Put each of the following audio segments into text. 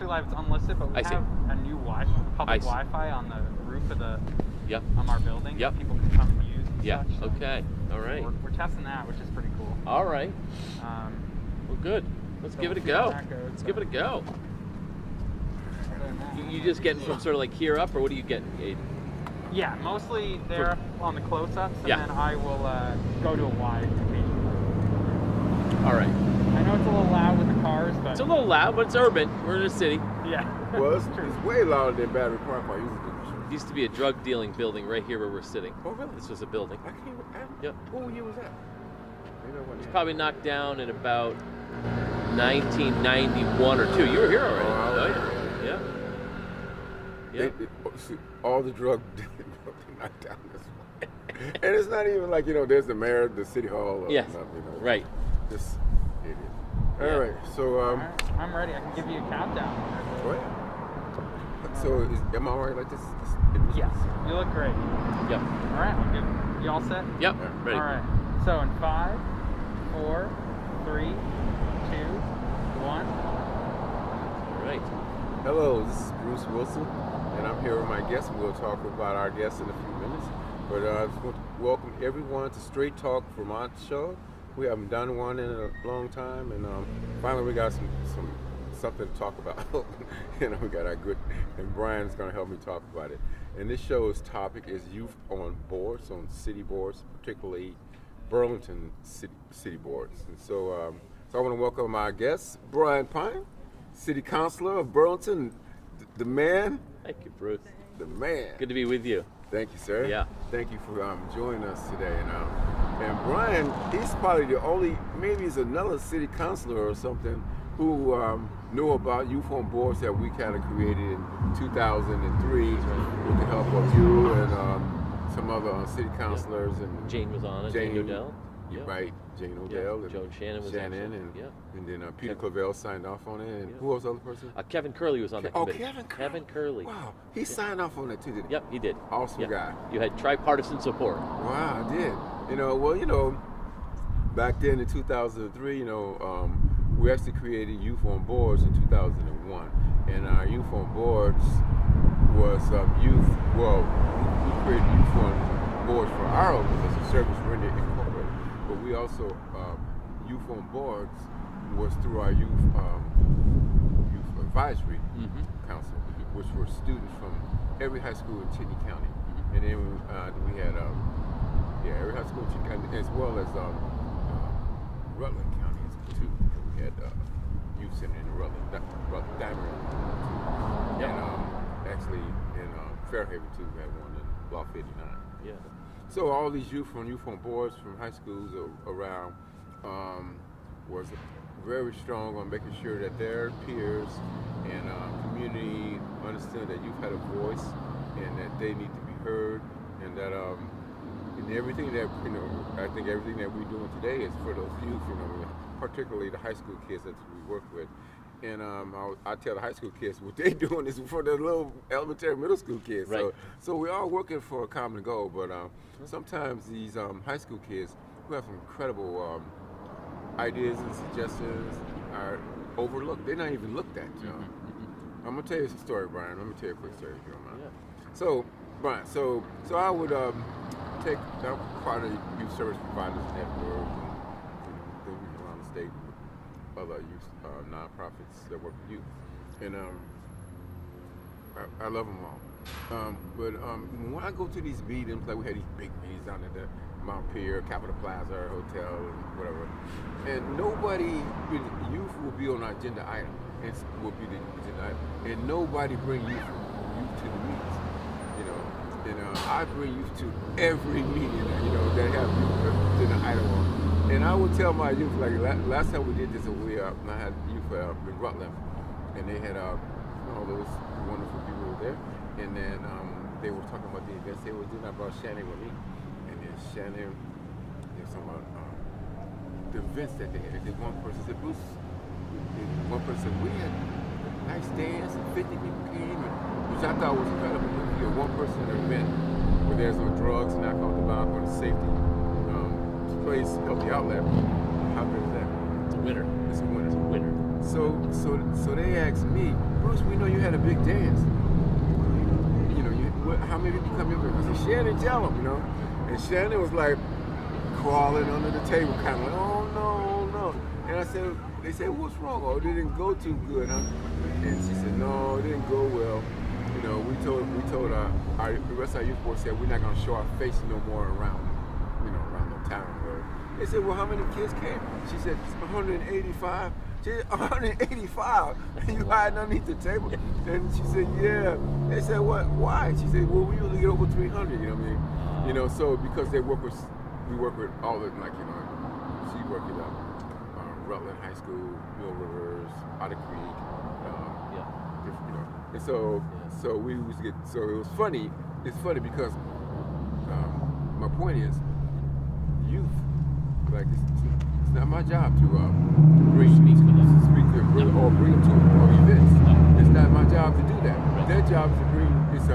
actually live. It's unlisted, but we have a new public Wi-Fi on the roof of the our building that people can come and use and such. So Okay. All right. We're testing that, which is pretty cool. All right. Well, good. Let's give it a go. Let's give it a go. You just getting from sort of like here up, or what are you getting, Aiden? Yeah, mostly there on the close-ups, and then I will go to a wide occasionally. All right. I know it's a little loud with the cars, but... It's a little loud, but it's urban. We're in a city. Yeah. Well, it's way louder than Battery Park. It used to be a drug dealing building right here where we're sitting. Oh, really? This was a building. Yep. What year was that? It was probably knocked down in about 1991 or 2. You were here already. Oh, yeah. All the drug dealing building knocked down this way. And it's not even like, there's the mayor, the city hall. Or nothing, Right. Just idiot. All right, so... I'm ready. I can give you a countdown. Go ahead. So, am I all right like this? Yes. You look great. Yep. All right. You all set? Yep. Ready. All right. So, in 5, 4, 3, 2, 1. All right. Hello, this is Bruce Wilson, and I'm here with my guest. We'll talk about our guests in a few minutes. But I just want to welcome everyone to Straight Talk Vermont show. We haven't done one in a long time, and finally we got something to talk about. We got our good, and Brian's going to help me talk about it. And this show's topic is youth on boards, on city boards, particularly Burlington city boards. And so I want to welcome our guest, Brian Pine, City Councilor of Burlington, the man. Thank you, Bruce. The man. Good to be with you. Thank you, sir. Yeah. Thank you for joining us today. And Brian, he's probably the only, maybe he's another city councilor or something, who knew about youth on boards that we kind of created in 2003 with the help of you and some other city councilors. And Jane was on it. Jane Odell. Right, Jane Odell. And Joan Shannon was on it. And then Peter Clavell signed off on it. And who was the other person? Kevin Curley was on that committee. Kevin Curley. Wow, he signed off on it too, didn't he? Yep, he did. Awesome guy. You had tripartisan support. Wow, I did. Back then in 2003, we actually created Youth on Boards in 2001. And our Youth on Boards was we created Youth on Boards for our organization, Service Rendered Incorporated. But we also, Youth on Boards was through our Youth Advisory Council, which were students from every high school in Chittenden County. And then we had every high school in Chittenden County, as well as Rutland County too. We had youth center in Rutland, Diamond. And actually in Fairhaven too, we had one in Block 59. Yeah. So all these youth on boards from high schools around was very strong on making sure that their peers and community understood that youth had a voice and that they need to be heard, and that and everything that I think everything that we're doing today is for those youth, particularly the high school kids that we work with. And I tell the high school kids what they're doing is for the little elementary, middle school kids. Right. So we're all working for a common goal, but sometimes these high school kids who have some incredible ideas and suggestions are overlooked. They're not even looked at. I'm gonna tell you a story, Brian. Let me tell you a quick story if you don't mind. Yeah. So, Brian, so I would take part of the youth service providers network and around the state with other youth nonprofits that work with youth, and I love them all. But when I go to these meetings, like we had these big meetings down at the Mount Pier, Capitol Plaza Hotel, and whatever, and youth will be on our agenda item, and will be the agenda item, and nobody bring youth to the meetings, and I bring youth to every meeting, that have youth agenda item on, and I would tell my youth, like last time we did this, I had youth in Rutland, and they had all those wonderful people were there, and then they were talking about the events they were doing. I brought Shannon with me, and then Shannon, they were talking about the events that they had. And then one person said, Bruce, we had nice dance, and 50 people came, which I thought was incredible. You know, one person at an event where there's no drugs and alcohol, tobacco, and safety, place, healthy outlet. How good is that? It's a winner. It's a winner. It's a winner. So they asked me, Bruce, we know you had a big dance. How many people come here? I said, Shannon, tell them, And Shannon was like crawling under the table, kind of like, oh no. And I said, they said, what's wrong? Oh, it didn't go too good, huh? And she said, no, it didn't go well. We told the rest of our youth board said we're not gonna show our face no more around the town. They said, well, how many kids came? She said, 185. She said, 185? And you hiding underneath the table? And she said, yeah. They said, what? Why? She said, well, we usually get over 300, you know what I mean? So because we work with all the, she worked at Rutland High School, Mill Rivers, Otter Creek, and so we used to get, so it was funny. It's funny because my point is, youth, it's not my job to bring speakers or bring them to events. It's not my job to do that. Right. Their job is to bring it's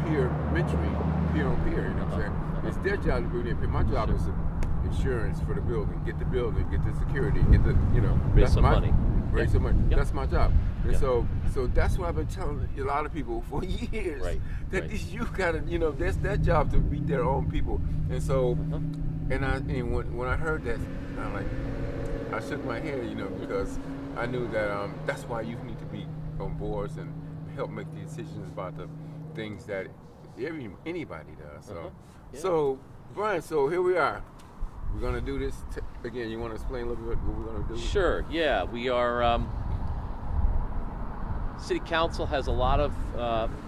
peer mentoring, peer on peer. You know what I'm saying? It's their job to bring it. My job is insurance for the building, get the security, get the raise some money. Raise some money. Yep. That's my job. And Yep. so that's what I've been telling a lot of people for years. Right. That these youth gotta, that's their job to meet their own people. And so, and when I heard that, I shook my head, because I knew that that's why youth need to be on boards and help make the decisions about the things that anybody does. So, so Brian, so here we are. We're gonna do this again. You want to explain a little bit what we're gonna do? Sure. Yeah, we are. City Council has a lot of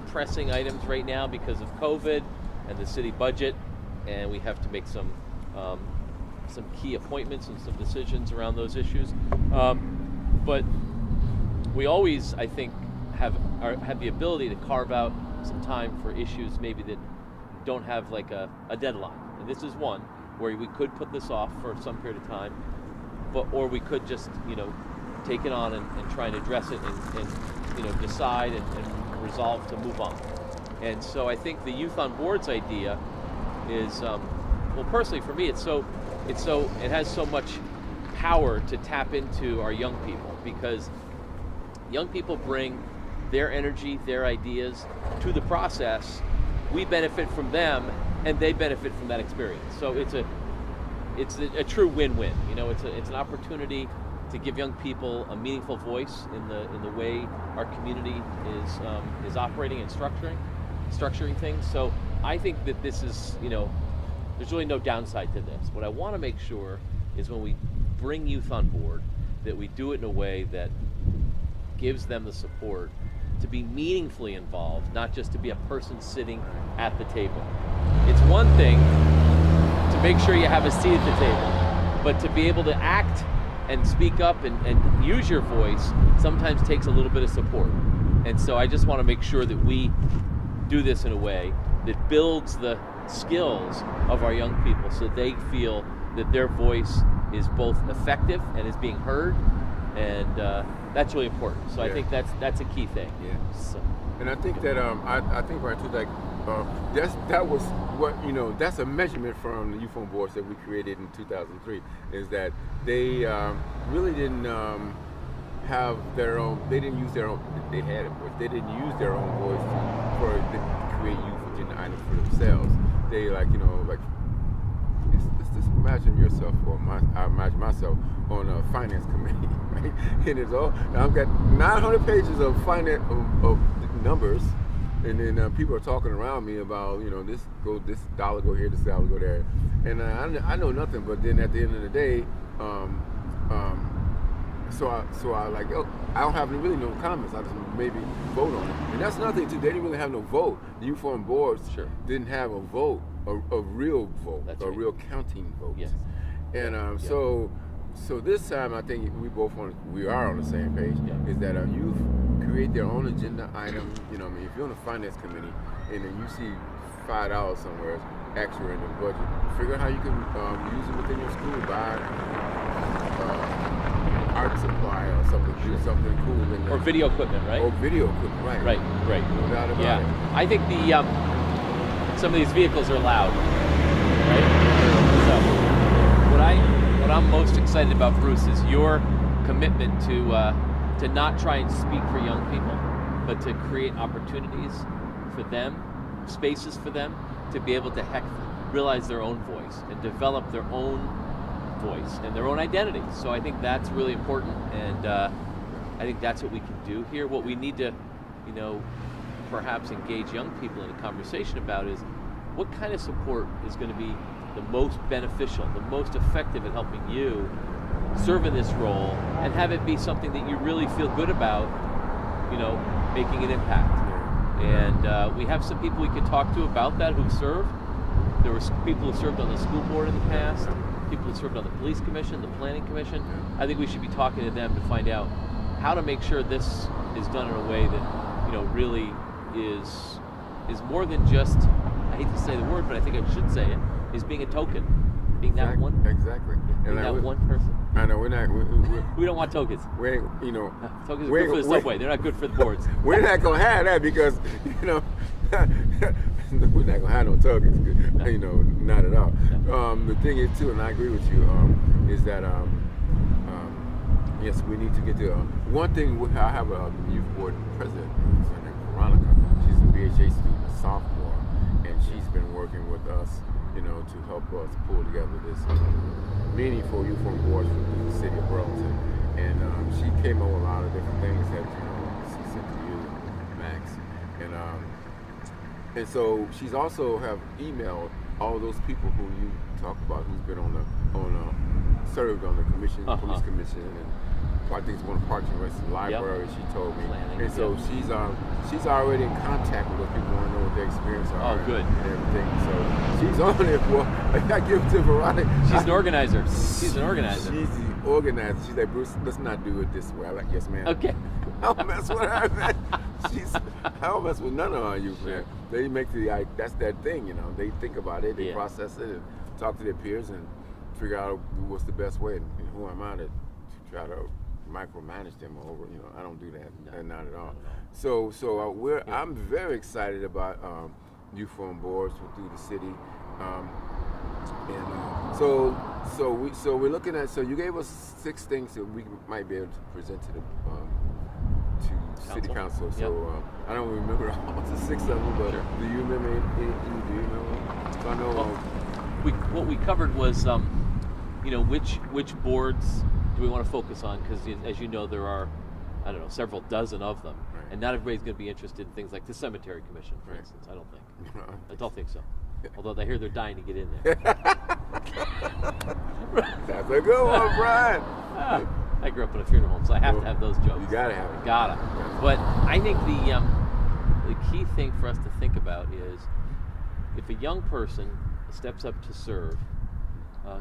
pressing items right now because of COVID and the city budget, and we have to make some key appointments and some decisions around those issues. But we always, I think, have the ability to carve out some time for issues maybe that don't have like a deadline. And this is one where we could put this off for some period of time, or we could just take it on and try and address it and decide and resolve to move on. And so I think the Youth on Boards idea is, well, personally for me, it has so much power to tap into our young people, because young people bring their energy, their ideas to the process. We benefit from them, and they benefit from that experience. So it's a true win-win. It's an opportunity to give young people a meaningful voice in the way our community is operating and structuring things. So I think that this is, there's really no downside to this. What I want to make sure is when we bring youth on board, that we do it in a way that gives them the support to be meaningfully involved, not just to be a person sitting at the table. It's one thing to make sure you have a seat at the table, but to be able to act and speak up and use your voice sometimes takes a little bit of support. And so I just want to make sure that we do this in a way that builds the skills of our young people so they feel that their voice is both effective and is being heard, and that's really important. So I think that's a key thing. Yeah. So. And I think that I think right too, like that was what that's a measurement from the Youth on Boards that we created in 2003, is that they really didn't have their own. They didn't use their own. They had a voice. They didn't use their own voice to create youth agenda items for themselves. They let's just imagine yourself, or I imagine myself on a finance committee, right? And it's all, I've got 900 pages of finance of numbers, and then people are talking around me about this dollar go here, this dollar go there, and I know nothing. But then at the end of the day, so I I don't have really no comments. I just maybe vote on it, and that's nothing too. They didn't really have no vote. The Youth on Boards didn't have a vote, a real vote, real counting vote. Yes. And so this time I think we are on the same page. Yeah. Is that our youth create their own agenda item. If you're on a finance committee and then you see $5 somewhere extra in the budget, figure out how you can use it within your school, buy art supply or something, do something cool in there. Or video equipment, right? Or video equipment, right. Right. No doubt about it. I think some of these vehicles are loud, right? So what I'm most excited about, Bruce, is your commitment to to not try and speak for young people, but to create opportunities for them, spaces for them to be able to realize their own voice and develop their own voice and their own identity. So I think that's really important, and I think that's what we can do here. What we need to, perhaps engage young people in a conversation about is what kind of support is going to be the most beneficial, the most effective at helping you serve in this role and have it be something that you really feel good about, making an impact. And we have some people we can talk to about that who've served. There were people who served on the school board in the past, people who served on the police commission, the planning commission. I think we should be talking to them to find out how to make sure this is done in a way that, really is more than just, I hate to say the word, but I think I should say it, is being a token, being that one. Exactly. Being that one person. I know, we're not. We don't want tokens. Tokens are good for the subway. They're not good for the boards. We're not gonna have that because we're not gonna have no tokens. Not at all. No. The thing is too, and I agree with you, is that yes, we need to get to one thing. I have a youth board president, her name is Veronica. She's a BHA student, a sophomore, and she's been working with us, to help us pull together this meaningful youth on boards for the city of Burlington. And she came up with a lot of different things that she sent to you, Max. And so she's also have emailed all those people who you talk about who's been served on the commission, police commission, and I think it's one of Parks and Rec library. She told me, and so she's already in contact with those people, want to know what their experience are. Oh, good. And everything. So she's on it. Well, I give it to Veronica. She's an organizer. She's an organizer. She's the organizer. She's like, Bruce, let's not do it this way. I'm like, yes, ma'am. Okay. I don't mess with her, man. I don't mess with none of our youth, man. They make that's their thing, They think about it, they process it, and talk to their peers and figure out what's the best way. And who am I to try to micromanage them over? I don't do that, not at all. So I'm very excited about youth on boards through the city, so we're looking at. So you gave us 6 things that we might be able to present to the city council. So I don't remember all the 6 of them, but do you remember any? Do you know? So I know. What we covered was, which boards do we want to focus on? Because as you know, there are, several dozen of them, and not everybody's going to be interested in things like the cemetery commission, for instance. I don't think. I don't think so. Although I hear they're dying to get in there. That's a good one, Brian. I grew up in a funeral home, so I have to have those jokes. You gotta have it. Gotta. But I think the key thing for us to think about is if a young person steps up to serve,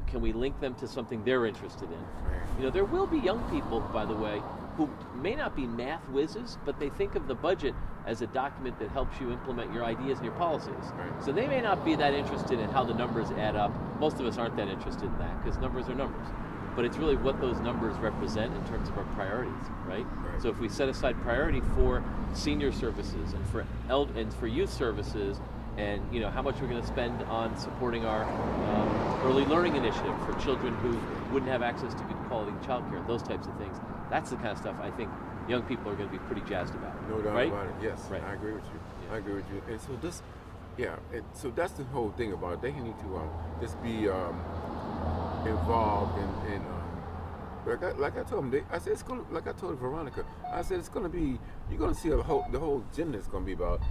can we link them to something they're interested in? There will be young people, by the way, who may not be math whizzes, but they think of the budget as a document that helps you implement your ideas and your policies. So they may not be that interested in how the numbers add up. Most of us aren't that interested in that because numbers are numbers. But it's really what those numbers represent in terms of our priorities, right? So if we set aside priority for senior services and for youth services, and how much we're going to spend on supporting our early learning initiative for children who wouldn't have access to good quality childcare, those types of things. That's the kind of stuff I think young people are going to be pretty jazzed about. No doubt about it. Yes, right. I agree with you. Yeah. I agree with you. And so so that's the whole thing about it. They need to just be involved in like I told them. I said it's gonna. Like I told Veronica, I said it's gonna be. You're gonna see the whole agenda is gonna be about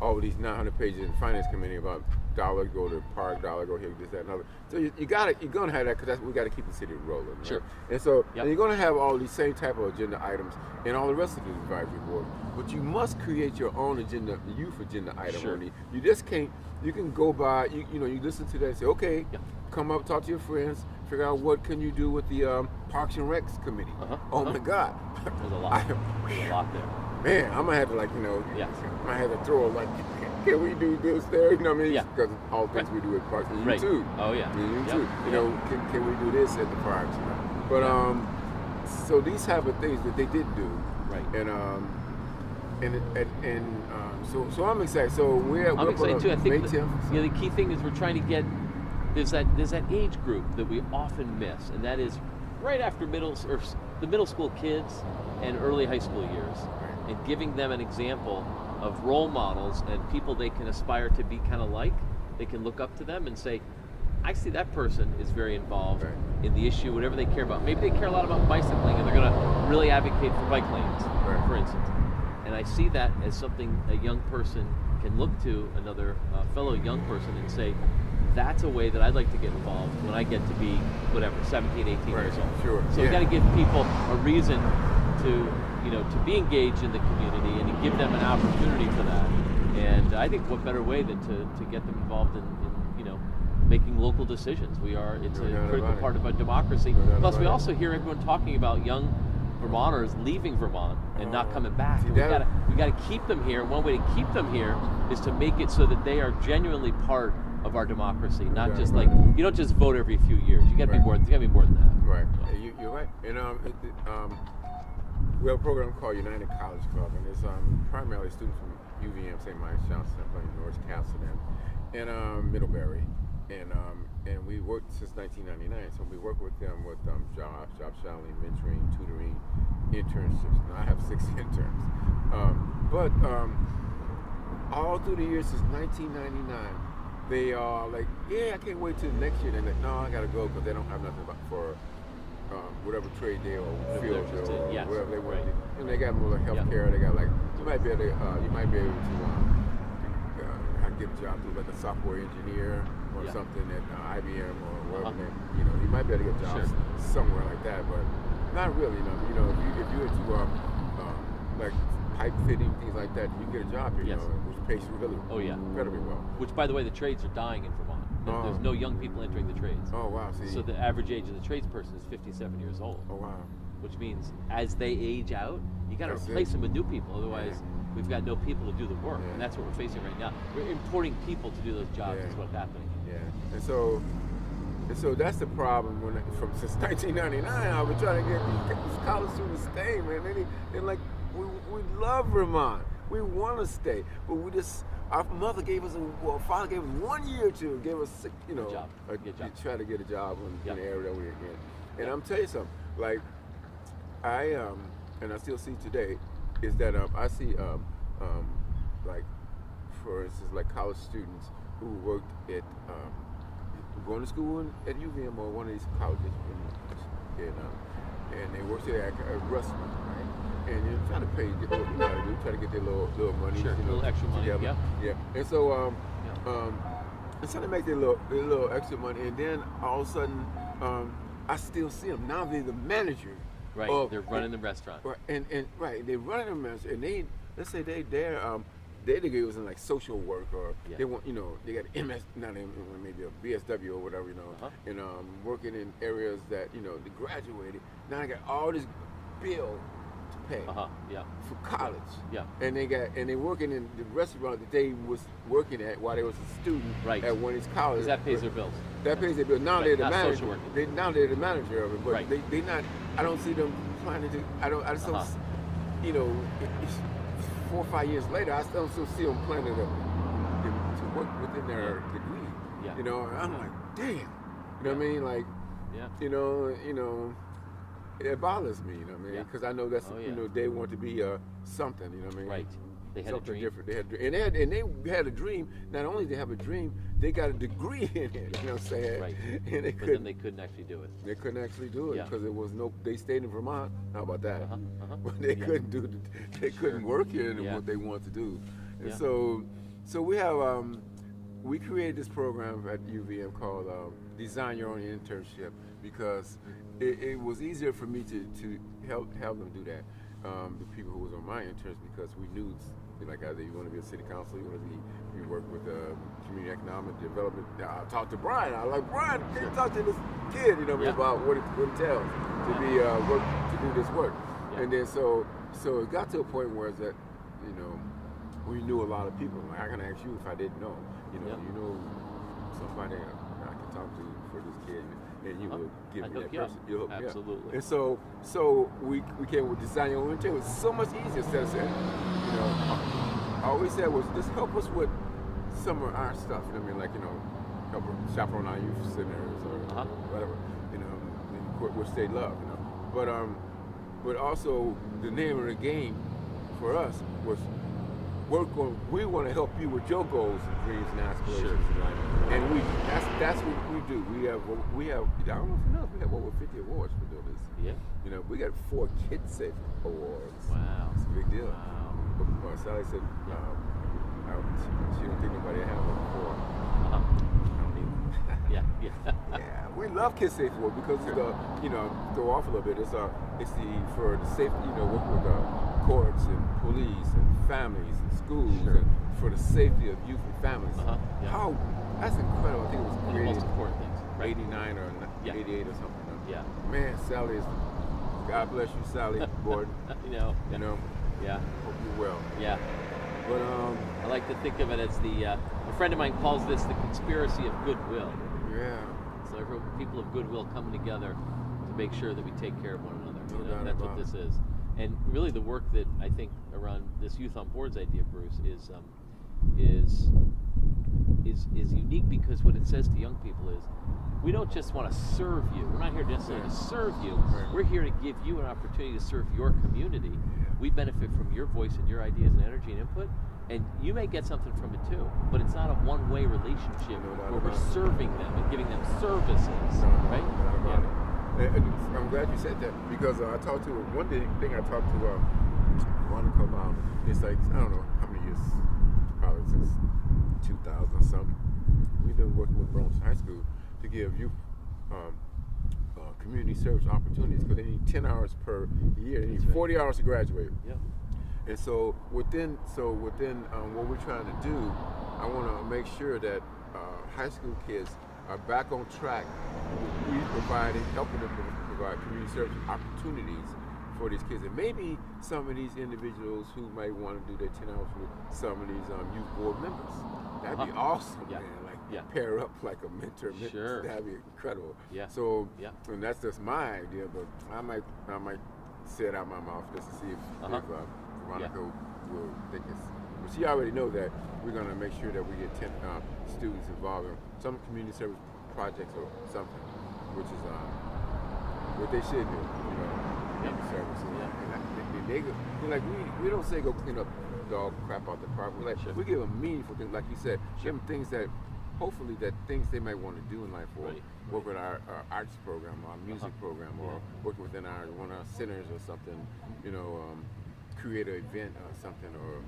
all of these 900 pages in the finance committee about dollar go to park, dollar go here, this, that, and other. So you're gonna have that because we got to keep the city rolling. Right? Sure. And so and you're gonna have all these same type of agenda items in all the rest of the advisory board. But you must create your own agenda, youth agenda item. Sure. You just can't. You can go by. You listen to that and say, okay, come up, talk to your friends, figure out what can you do with the Parks and Recs committee. Oh my God. There's a lot. There's a lot there. Man, I'm gonna have to I might have to throw can we do this there? You know what I mean? Yeah. Because all things we do at parks, and you too. Oh yeah. You too. Can we do this at the parks? But so these type of things that they did do. Right. And so I'm excited. So I'm excited too. I think the key thing is we're trying to get there's that age group that we often miss, and that is right after the middle school kids and early high school years, and giving them an example of role models and people they can aspire to be kind of like. They can look up to them and say, I see that person is very involved in the issue, whatever they care about. Maybe they care a lot about bicycling and they're going to really advocate for bike lanes, for instance. And I see that as something a young person can look to another fellow young person and say, that's a way that I'd like to get involved when I get to be, whatever, 17, 18 years old. Sure. So we got to give people a reason to, to be engaged in the community and to give them an opportunity for that. And I think what better way than to get them involved in making local decisions. It's a critical part of our democracy. Plus, we also hear everyone talking about young Vermonters leaving Vermont and not coming back. We got to keep them here. One way to keep them here is to make it so that they are genuinely part of our democracy, not just like you don't just vote every few years. You got to be more. You got to be more than that. Right. You're right. And we have a program called United College Club, and it's primarily students from UVM, St. Mike's, Johnson, North Castleton, and Middlebury. And we worked since 1999, so we work with them with job shadowing, mentoring, tutoring, internships. Now I have 6 interns, but all through the years since 1999, they are like, yeah, I can't wait till next year. They're like, no, I gotta go because they don't have nothing for whatever trade day or field or whatever they want. And they got more health care. They got like you might be able to get a job through like a software engineer or something at IBM or wherever. You might be able to get jobs somewhere like that, but not really. If you're into like pipe fitting, things like that, you get a job here. Which pays really incredibly well. Which, by the way, the trades are dying in Vermont. There's no young people entering the trades. Oh wow! See. So the average age of the tradesperson is 57 years old. Oh wow! Which means as they age out, you got to replace them with new people. Otherwise, we've got no people to do the work, and that's what we're facing right now. We're importing people to do those jobs. Is what's happening. Yeah, and so that's the problem. Since 1999, I've been trying to get these college students to stay, man. They're like, we love Vermont. We want to stay, but we just. Our mother gave us, father gave us 1 year to give us, try to get a job in the area that we're in. And I'm telling you something, like and I still see today, is that I see like, for instance, like college students who worked at going to school at UVM or one of these colleges, and they worked there at a restaurant, right? And you're trying to pay, try to get their little money, a little extra money, together. And so, it's trying to make their little extra money, and then all of a sudden, I still see them now. They're the manager. Right. They're running the restaurant. Right. And they're running the restaurant, and let's say their degree was in like social work, or they want, they got MS, not maybe a BSW or whatever, and working in areas that they graduated. Now they got all this bill pay for college, and they're working in the restaurant that they was working at while they was a student at one of these colleges. That pays their bills. That pays their bills. Now they're the manager. Now they're the manager of it, but they not. I don't see them trying to do. I just don't. It's 4 or 5 years later, I still see them planning to work within their degree. And I'm like, damn. You know what I mean? Like, it bothers me, because I know that's they want to be something, Right. They had something a dream. different. They had a dream. Not only did they have a dream, they got a degree in it. You know what I'm saying? Right. And but then they couldn't actually do it. They couldn't actually do it because there was no. They stayed in Vermont. How about that? But they couldn't do. They couldn't work here in what they want to do. And so we have. We created this program at UVM called Design Your Own Internship, because it was easier for me to help them do that. The people who was on my interns, because we knew, like, either you want to be a city councilor, you work with community economic development. I talked to Brian. I was like, Brian, can you talk to this kid, about what it entails to be to do this work. And then so it got to a point where it's that, we knew a lot of people. Like, I can ask you if I didn't know. You know somebody I can talk to for this kid, and you will give me that person. You'll hook me up. Absolutely. And so we came with Design Your Own Internship. It was so much easier instead of saying, I always said was just help us with some of our stuff. Like, help chaperone our youth centers or whatever. Which they love. But but also the name of the game for us was we want to help you with your goals and dreams and aspirations in life. And that's what we do. We have I don't know if you know, we have over 50 awards for doing this. Yeah. You know, we got 4 Kid Safe awards. Wow. It's a big deal. Wow. But Sally said she don't think nobody had one before. I don't either. Yeah, we love Kid Safe Award because it's throw off a little bit. It's for the safety, working with courts and police and families and schools and for the safety of youth and families. How that's incredible. I think it was created the most important things. Right. 89 or 88 or something. Yeah. Man, Sally is. God bless you, Sally Gordon. Yeah. Hope you're well. Yeah. But I like to think of it as a friend of mine calls this the conspiracy of goodwill. Yeah. So people of goodwill coming together to make sure that we take care of one another. No doubt that's about what this is. And really, the work that I think around this Youth on Boards idea, Bruce, is unique because what it says to young people is, we don't just want to serve you. We're not here necessarily to serve you. Right. We're here to give you an opportunity to serve your community. Yeah. We benefit from your voice and your ideas and energy and input, and you may get something from it too. But it's not a one-way relationship where we're serving them and giving them services, right? I'm glad you said that because I talked to one thing I talked to Monica about. It's like I don't know how many years, probably since 2000 something. We've been working with Burlington High School to give youth community service opportunities because they need 10 hours per year. They need 40 hours to graduate. Yeah. And so within what we're trying to do, I want to make sure that high school kids are back on track. We helping them provide community service opportunities for these kids, and maybe some of these individuals who might want to do their 10 hours with some of these youth board members. That'd be awesome, man. Pair up like a mentor. Sure. That'd be incredible. Yeah. So, and that's just my idea, but I might say it out my mouth just to see if Veronica will think it's. But she already knows that we're going to make sure that we get 10 students involved in some community service projects or something, which is what they should do. Community service. And we don't say go clean up dog crap out the park. We give them meaningful things, like you said. Give them things that. Hopefully that things they might want to do in life, or work with our arts program, our music program, or working within one of our centers or something, create an event or something, or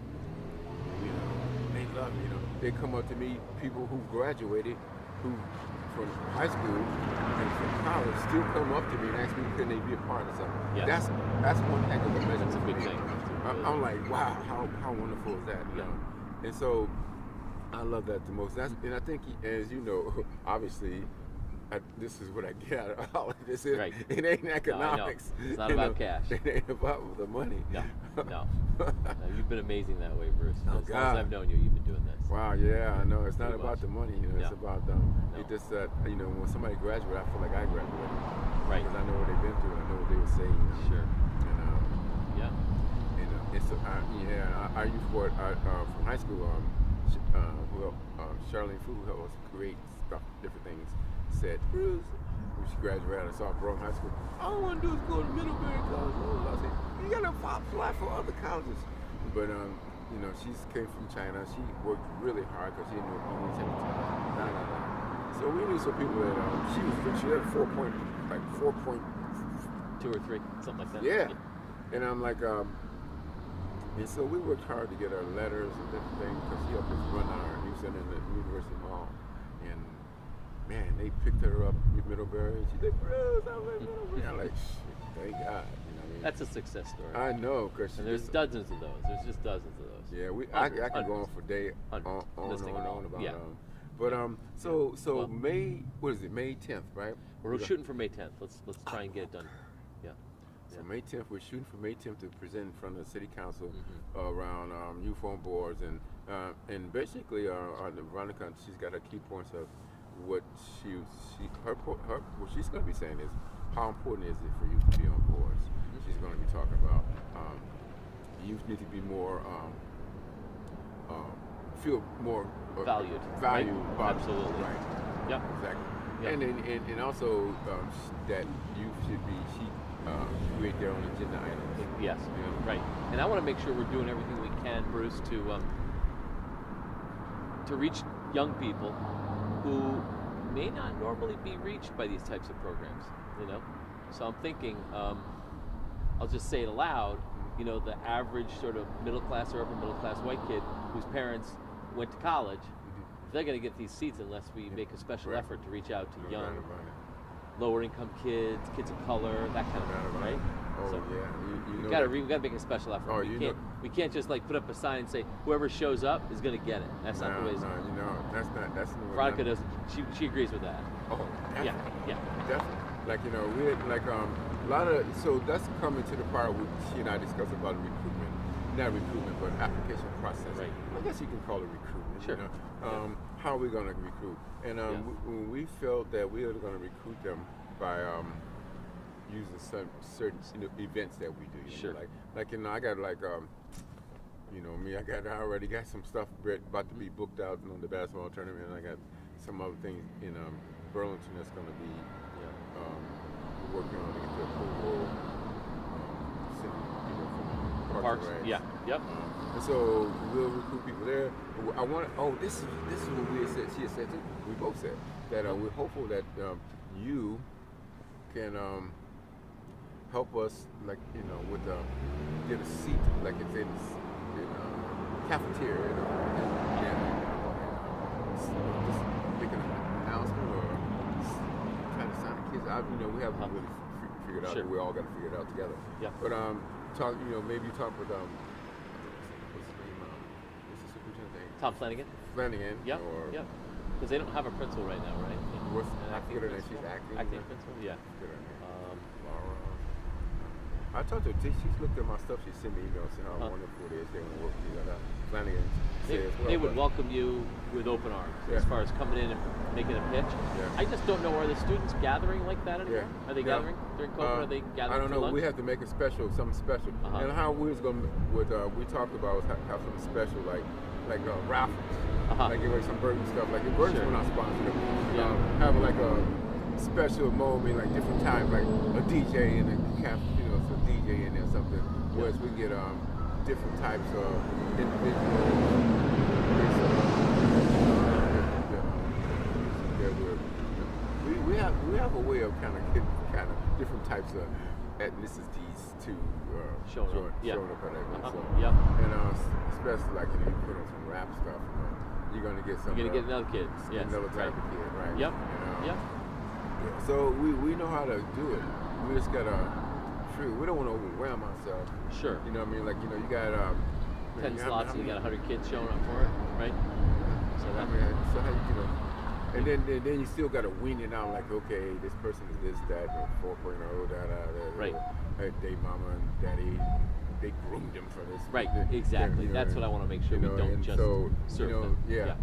they love they come up to me, people who graduated, who from high school and from college still come up to me and ask me can they be a part of something. That's one heck of a measure. That's a big thing. I'm like, wow, how wonderful is that? And so I love that the most. And I think, as you know, obviously, this is what I get out of all of this. It ain't economics. No, it's not about cash. It ain't about the money. No. You've been amazing that way, Bruce. As long as I've known you, you've been doing this. Wow, yeah, I know. It's not about the money. It's about it's just that when somebody graduates, I feel like I graduated. Right. Because I know what they've been through. I know what they were saying. Sure. And so our youth board from high school. Charlene Fu, who helped us create stuff, different things, said, Bruce, when she graduated out of South Burlington High School, all I want to do is go to Middlebury College. I said, you got to apply for other colleges. But, she came from China. She worked really hard because she didn't know English at the time. So we knew some people that she had 4.2 or 3, something like that. Yeah. And I'm like, and so we worked hard to get our letters and different things because she helped us run our youth center in the University Mall. And man, they picked her up in Middlebury. She's like, Bruce, I'm in Middlebury. I'm like, shit, thank God. That's a success story. I know, because there's dozens of those. There's just dozens of those. Yeah, I can go on for days, on about them. But so May, what is it? May 10th, right? We're shooting for May 10th. Let's try and get it done. So May 10th, we're shooting for May 10th to present in front of the City Council around youth on boards, and basically Veronica, she's got her key points of what what she's going to be saying is how important is it for youth to be on boards. She's going to be talking about youth need to be more feel more valued. Right? Absolutely. Right. Yep. Exactly. Yep. And also that youth should be create their own agenda items. Yes, You know? right. And I want to make sure we're doing everything we can, Bruce, to reach young people who may not normally be reached by these types of programs. You know, so I'm thinking, I'll just say it aloud. You know, the average sort of middle class or upper middle class white kid whose parents went to college, they're going to get these seats unless we make a special effort to reach out to young, lower income kids, kids of color, that kind of thing, right? Oh, so yeah. we gotta make a special effort. Oh, we can't just like put up a sign and say whoever shows up is gonna get it. That's not the way. No, you know, that's Veronica doesn't. She agrees with that. Oh, definitely. Yeah. Definitely. Like, you know, we had like a lot of, so that's coming to the part where she and I discussed about recruitment. Not recruitment, but application process. Right. I guess you can call it recruitment. Sure. You know? How are we going to recruit? And we felt that we were going to recruit them by using some certain events that we do. You know? Like you know, I got like you know me, I already got some stuff about to be booked out on the basketball tournament. And I got some other things in Burlington that's going to be working on to get to a full city, you know, from Parks. Yeah. Yep. And so we'll recruit people there. I want. Oh, this is what we said. She had said. We both said that we're hopeful that you can help us, like, you know, with get a seat, like it's in cafeteria, you know, and just make an announcement or try to sign the kids out. You know, we haven't really figured out. Sure. We all got to figure it out together. Yeah. But talk. You know, maybe talk with what's his name? What's the superintendent's name? Tom Flanagan. Flanagan. Yep. Or Yep. Because they don't have a principal right now, right? what's I forget her name. She's acting. Acting principal. Yeah. Laura. I talked to her. She's looked at my stuff. She sent me emails saying how wonderful it is. They want to work together. Flanagan says, they would welcome you with open arms as far as coming in and making a pitch. Yeah. I just don't know, are the students gathering like that anymore? Yeah. Are they gathering during COVID? Are they gathering I don't know. for lunch? We have to make a special, something special. And how we was going to, we talked about was have something special like raffles. Like give away some Burton stuff. Like if Burton's when I sponsor them, have like a special moment, like different times, like a DJ in the you know, some DJ in there, something. Whereas we get different types of individuals. We have a way of kind of different types of ethnicities to showing up at that. And especially like, you know, you put on some rap stuff. You know, you're gonna get some. You're gonna get another kid. Yes. Another type of kid, right? Yep. And, yep. So we know how to do it. We just gotta. We don't want to overwhelm ourselves. Sure. You know what I mean? Like, you know, you got 10 slots and you got 100 kids showing up for it, right? So that. So how you know? And then you still got to wean it out. Like, okay, this person is this, that, 4.0, Right. They mama and daddy, they groomed them for this. Right. Exactly. That's what I want to make sure we don't just serve them. Yeah.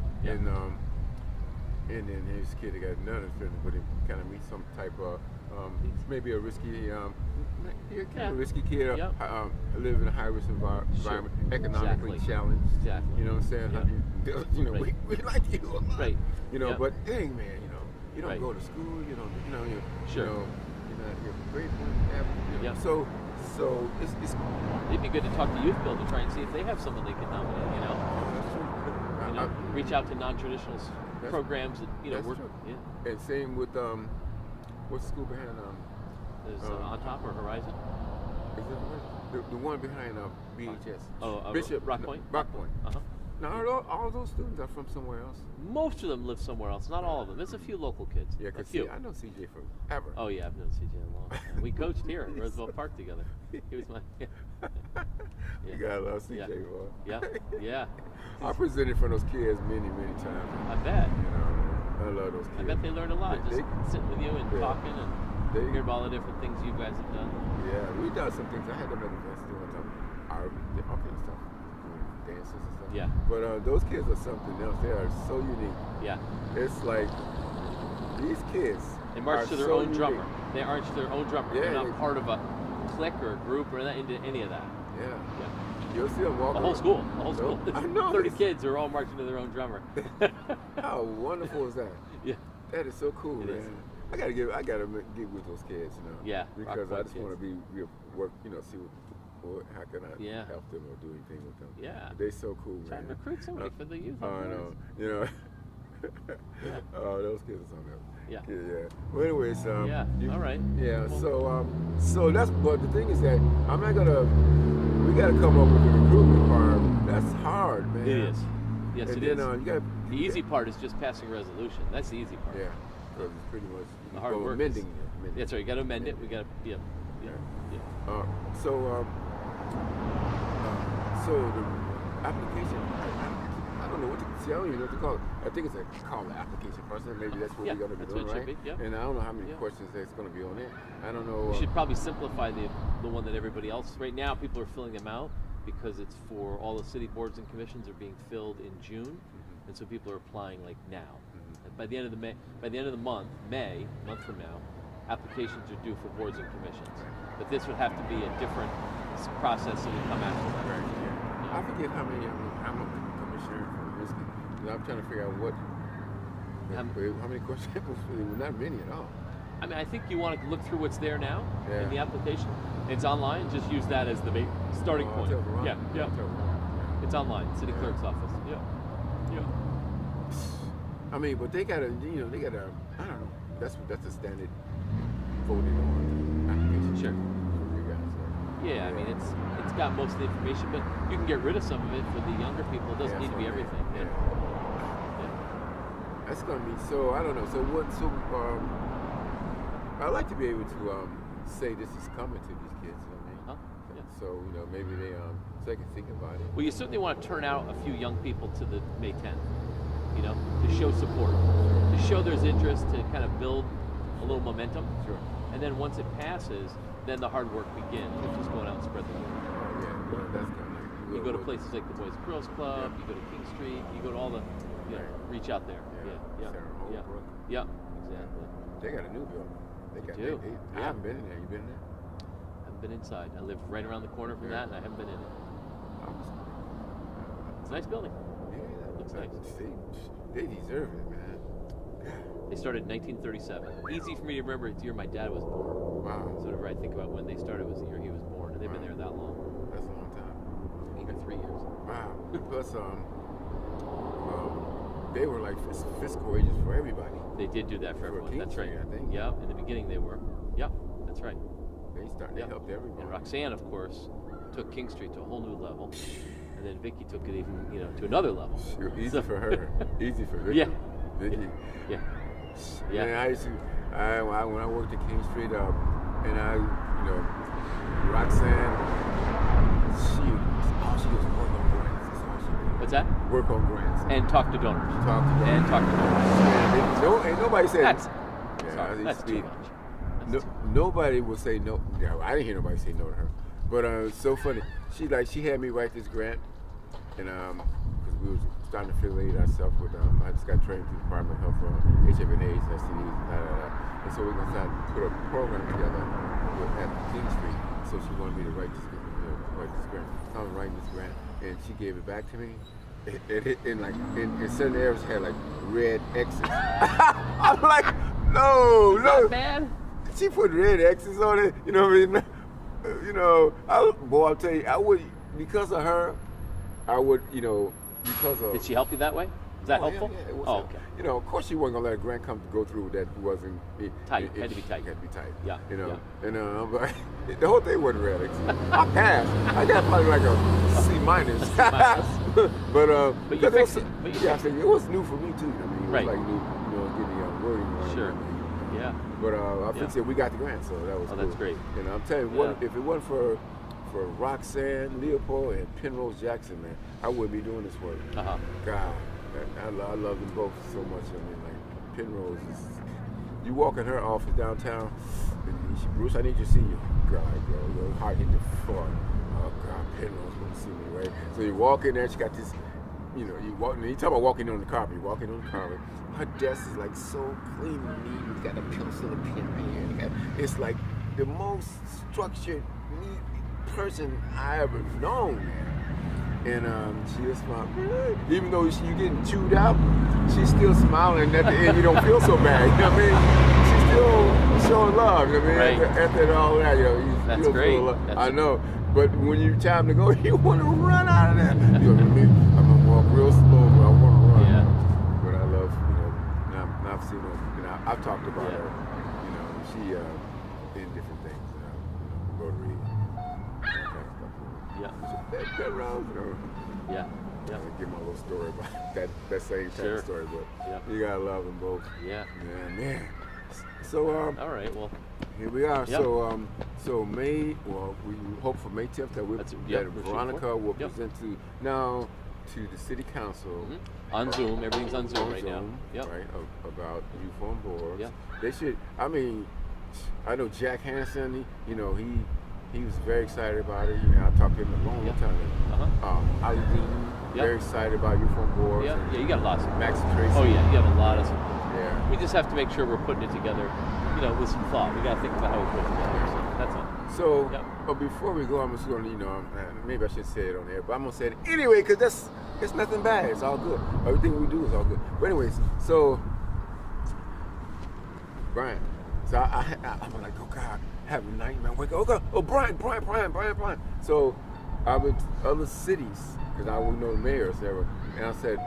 And then his kid got none of it, but he kind of meets some type of maybe a risky, risky kid, live in a high risk environment, economically challenged. Exactly. You know what I'm saying? You know, we like you a lot. Right. You know, but dang, man, you don't go to school. You're grateful. So it's. It'd be good to talk to Youth Build to try and see if they have someone they can nominate. You know, reach out to non-traditional programs that work. Yeah. And same with what's the school behind Is On Top or Horizon? Is it the one behind BHS? Bishop Rock Point. Rock Point. Now all those students are from somewhere else. Most of them live somewhere else. Not all of them. There's a few local kids. Yeah, because I know CJ forever. Oh yeah, I've known CJ a long time. We coached here at Roosevelt Park together. He was my. You gotta love CJ, boy. Yeah. I presented for those kids many times. I bet. I love those kids. I bet they learned a lot just sitting with you and talking and hearing about all the different things you guys have done. Yeah, we done some things. I had them at events doing all kinds of stuff, dances and stuff. Yeah. But those kids are something else. They are so unique. Yeah. It's like these kids. They march to their own drummer. They march to their own drummer. Yeah, they're not part of a clique or a group or into any of that. Yeah. You'll see them walking. The whole school. I know. 30 kids are all marching to their own drummer. How wonderful is that? Yeah. That is so cool, man. I gotta get with those kids, you know. Yeah. Because I just want to work, you know, see how can I help them or do anything with them. Yeah. They're so cool, man. Trying to recruit somebody for the youth. I know, you know. Oh, those kids are something else. Yeah. Yeah. Well, anyways, all right. Yeah. So that's. But the thing is that I'm not gonna. We gotta come up with a recruitment part. That's hard, man. It is. Yes, and it then, is. The easy part is just passing resolution. That's the easy part. Yeah. Because it's pretty much the hard work. Amending. That's right. You got to amend it. We got to. Yeah. So the application. I don't know what to see. I don't even know what to call it. I think it's called the application process. Maybe that's what we're going to be doing, right? And I don't know how many questions that's going to be on it. I don't know. We should probably simplify the one that everybody else. Right now, people are filling them out because it's for all the city boards and commissions are being filled in June, and so people are applying like now. And by the end of the month, May, a month from now, applications are due for boards and commissions. But this would have to be a different process that would come after that. Right. Yeah. I forget how many. I'm a commissioner for Risky. I'm trying to figure out how many questions. Not many at all. I mean, I think you want to look through what's there now in the application. It's online. Just use that as the starting point. Yeah. It's online. City clerk's office. Yeah. I mean, but they gotta, I don't know. That's the standard voting on application. Sure. For you guys, right? Yeah, I mean, it's got most of the information, but you can get rid of some of it for the younger people. It doesn't need to be everything. Yeah. That's gonna be so. I don't know. So what? So I like to be able to say this is coming to these kids. You know what I mean? Yeah. So maybe they they can think about it. Well, you certainly want to turn out a few young people to the May 10th. To show support, to show there's interest, to kind of build a little momentum. Sure. And then once it passes, then the hard work begins, which is going out and spread the word. Oh, yeah, well, that's kind of you go to places like the Boys and Girls Club, you go to King Street, you go to all the, reach out there. Yeah, exactly. They got a new building. They do. I haven't been in there. You been in there? I haven't been inside. I live right around the corner from that, and I haven't been in it. It's a nice building. Yeah, looks nice. See, they deserve it, man. They started in 1937. Easy for me to remember. It's the year my dad was born. Wow. So whenever I think about when they started, was the year he was born, and they've been there that long. That's a long time. Even 3 years. Wow. Plus, they were like fiscal agents for everybody. They did do that for everyone. That's right. I think. Yeah. In the beginning, they were. Yep. That's right. They helped everybody. And Roxanne, of course, took King Street to a whole new level. And then Vicky took it even, to another level. Sure, easy for her. Easy for Vicky. Yeah. Vicky. Yeah. Man, I used to, when I worked at King Street, and Roxanne, all she was work on grants. That's all she did. What's that? Work on grants. And talk to donors. And talk to donors. Ain't nobody said. That's too much. Nobody will say no. I didn't hear nobody say no to her. But it's so funny. She had me write this grant, and because we was starting to affiliate ourselves with. I just got trained through the Department of Health for HIV and AIDS, STDs, and so we're gonna start to put a program together at King Street. So she wanted me to write this grant. So I'm writing this grant, and she gave it back to me. In certain areas had like red X's. I'm like, no. Not bad. She put red X's on it. You know what I mean? I'll tell you, I would, because of her, because of... Did she help you that way? Was that helpful? Yeah, it was. Okay. Of course she wasn't going to let a grant go through that wasn't... Tight. Had to be tight. Had to be tight. Yeah. And but the whole thing wasn't red X's. I passed. I got probably like a C minus. But you fixed it. It was new for me too. I mean, it was like new, getting wording right. Sure. Yeah. But I fixed it. We got the grant, so that was cool. That's great. I'm telling you, if it wasn't for Roxanne, Leopold, and Penrose Jackson, man, I wouldn't be doing this work. Uh-huh. God, I love them both so much. I mean, like, Penrose is... You walk in her office downtown, and Bruce, I need to see you. God, girl, your heart hit the floor. Oh, God, Penrose want to see me, right? So you walk in there, she got this... you talk about walking on the carpet. You walk in on the carpet. Her desk is like so clean and neat. You got a pencil and pen right here. It's like the most structured, neat person I ever known, man. And she just smiled. Even though you getting chewed out, she's still smiling. And at the end, you don't feel so bad. You know what I mean? She's still showing love. I mean, Right. after all that, you know, That's you feel great. love. That's I know, but when you time to go, you want to run out of there. You know, I'm gonna walk real slow, but I want to run. Yeah. But I love, you know, and I've seen her. You know, I've talked about Yeah. her. You know, she in different things. You know, Rotary, all kind of stuff. Yeah. That Rose, you know. Yeah. I Yeah. give my little story about that same type Sure. of story, but Yeah. you gotta love them both. Yeah. Man. So All right. Well, here we are. Yep. So May. Well, we hope for May 10th that That's- yep, that we're shooting Veronica for. will Yep. present to the city council. on Zoom. Everything's on Zoom right now. Yep. Right, about youth on boards. Yep. They should. I mean, I know Jack Hansen. He was very excited about it. You know, I talked to him a long Yep. time. Ali Dean, Yep. very excited about youth on boards. Yeah. and Yeah. You got lots of. Max Tracy. Oh yeah. You have a lot of support. Yeah. We just have to make sure we're putting it together, you know, with some thought. We got to think about how we put it together. So that's all. So, Yep. but before we go, I'm just going to, maybe I should say it on air, but I'm going to say it anyway because it's nothing bad. It's all good. Everything we do is all good. But anyways, so, Brian, so I'm like, oh God, have a nightmare. Wake up, oh God, oh Brian. So I went to other cities because I would know the mayors there, and I said,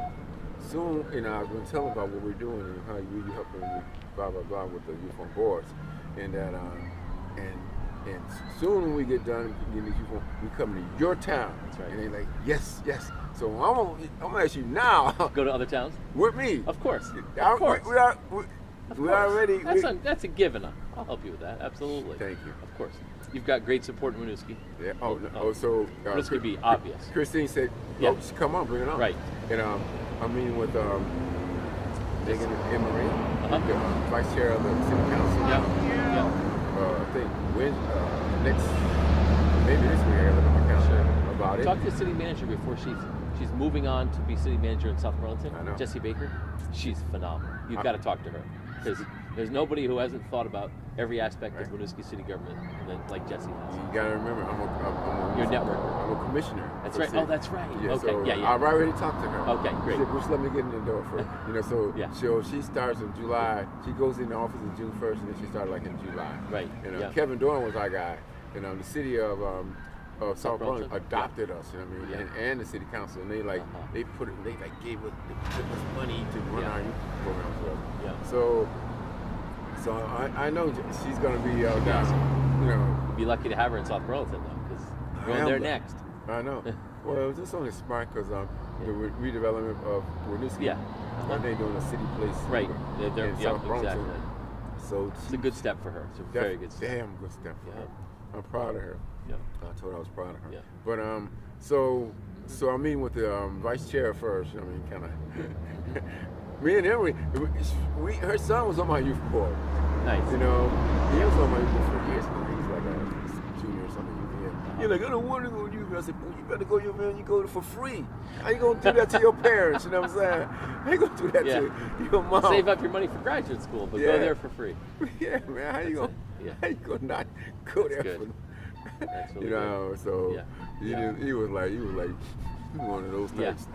soon, I was going to tell them about what we're doing and how you helping me, blah blah blah, with the youth on boards, and that and soon when we get done getting these youth on, we come to your town. That's right. And they're like, yes. So I'm gonna ask you now. Go to other towns. With me. Of course. I- Of course. We are. Of We course. already. That's a given. I'll help you with that. Absolutely. Thank you. Of course. You've got great support in Winooski. Yeah. So. This could be obvious. Christine said, Yeah. "Oh, come on, bring it on." Right. And I'm meeting with Megan and Marie, Uh-huh. the vice chair of the city council. Yeah. I think next, maybe this week I gotta look at my calendar about it. Talk to the city manager before she's moving on to be city manager in South Burlington. I know. Jessie Baker. She's phenomenal. You've got to talk to her because there's nobody who hasn't thought about every aspect of Winooski city government like Jessie has. You gotta remember, I'm Your network. I'm a commissioner. That's for right. city. Oh, that's right. Yeah, Okay. so Yeah. I've already talked to her. Okay, great. She said, just let me get in the door for, so Yeah. she starts in July. She goes in the office in June 1st, and then she started like in July. Right. Yeah. Kevin Dorn was our guy. The city of South Burlington Burlington? adopted us. You know what I mean? Yeah. And the city council, and they gave us money to run Yeah. our youth program for us. Yeah. So I know she's gonna be down. You'd be lucky to have her in South Burlington though, because we're going there next. I know. Well, it's just only smart because the redevelopment of Winooski. Yeah. And they're doing a city place. Right. They're in South Burlington. exactly. So It's a good step for her. It's a very good step. Damn good step for Yeah. her. I'm proud of her. Yeah. I told her I was proud of her. Yeah. But so I'm meeting with the vice chair first. I mean, kind of. Me and Emery, her son was on my youth board. Nice. He was on my youth board for years now. He's like a junior or something. You're like, I don't want to go to UVA. I said, well, you better go to UVA and you go for free. How you gonna do that to your parents? You know what I'm saying? How you gonna do that to your mom? Save up your money for graduate school, but go there for free. Yeah, man. How you gonna not go there good. for? That's really So Yeah. he was like one of those types.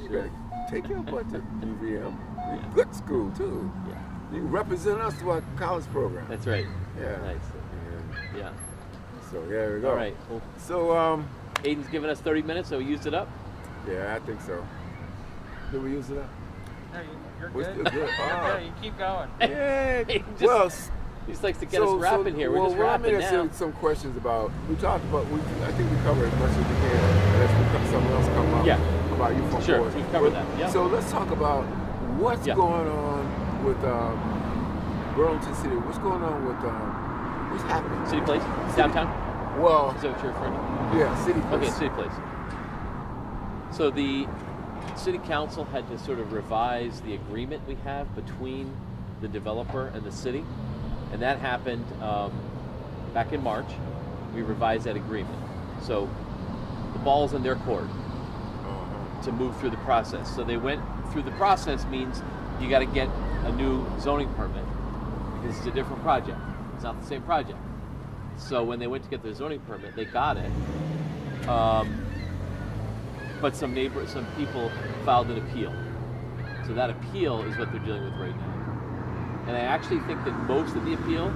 You better take your butt to UVM. Good school too. Yeah. You represent us to our college program. That's right. Yeah. Nice. Yeah. So there we go. All right. Well, So Aiden's given us 30 minutes, so we used it up. yeah, I think so. Did we use it up? No, you're We're good. still good. You're Oh. good. You keep going. Yeah. He just- Well, He just likes to get us wrapping here. We're just I'm wrapping gonna now. ask some questions about. We talked about. I think we covered as much as we can. Unless something else come up. Yeah. About you from Sure, boards. we've covered that, yeah. So let's talk about what's Yeah. going on with Burlington City. What's going on with what's happening? City Place? Downtown? Well, Is that what you're referring to? yeah, City Place. Okay, City Place. So the City Council had to sort of revise the agreement we have between the developer and the city. And that happened back in March. We revised that agreement. So the ball's in their court to move through the process. So they went through the process means you got to get a new zoning permit because it's a different project. It's not the same project. So when they went to get their zoning permit, they got it. But some people filed an appeal. So that appeal is what they're dealing with right now. And I actually think that most of the appeal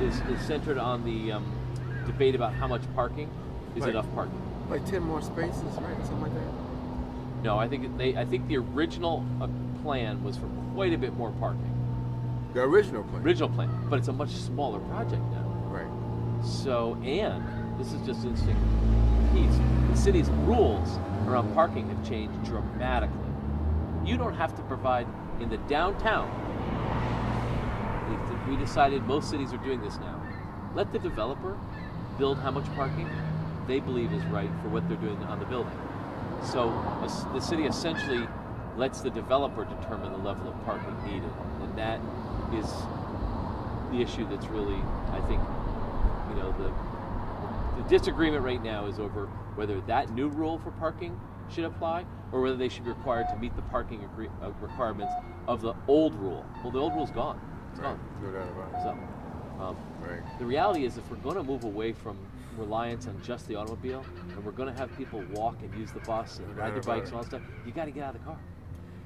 is centered on the debate about how much parking is enough parking. Like 10 more spaces, right? Or something like that? No, I think the original plan was for quite a bit more parking. The original plan? Original plan, but it's a much smaller project now. Right. So, and this is just an interesting piece. The city's rules around parking have changed dramatically. You don't have to provide in the downtown. We decided most cities are doing this now. Let the developer build how much parking they believe is right for what they're doing on the building. So the city essentially lets the developer determine the level of parking needed, and that is the issue that's really, I think, the disagreement right now is over whether that new rule for parking should apply or whether they should be required to meet the parking requirements of the old rule. Well, the old rule's gone. It's gone. No doubt about it. So, right. the reality is if we're going to move away from reliance on just the automobile and we're going to have people walk and use the bus and ride their bikes and all that stuff, you got to get out of the car.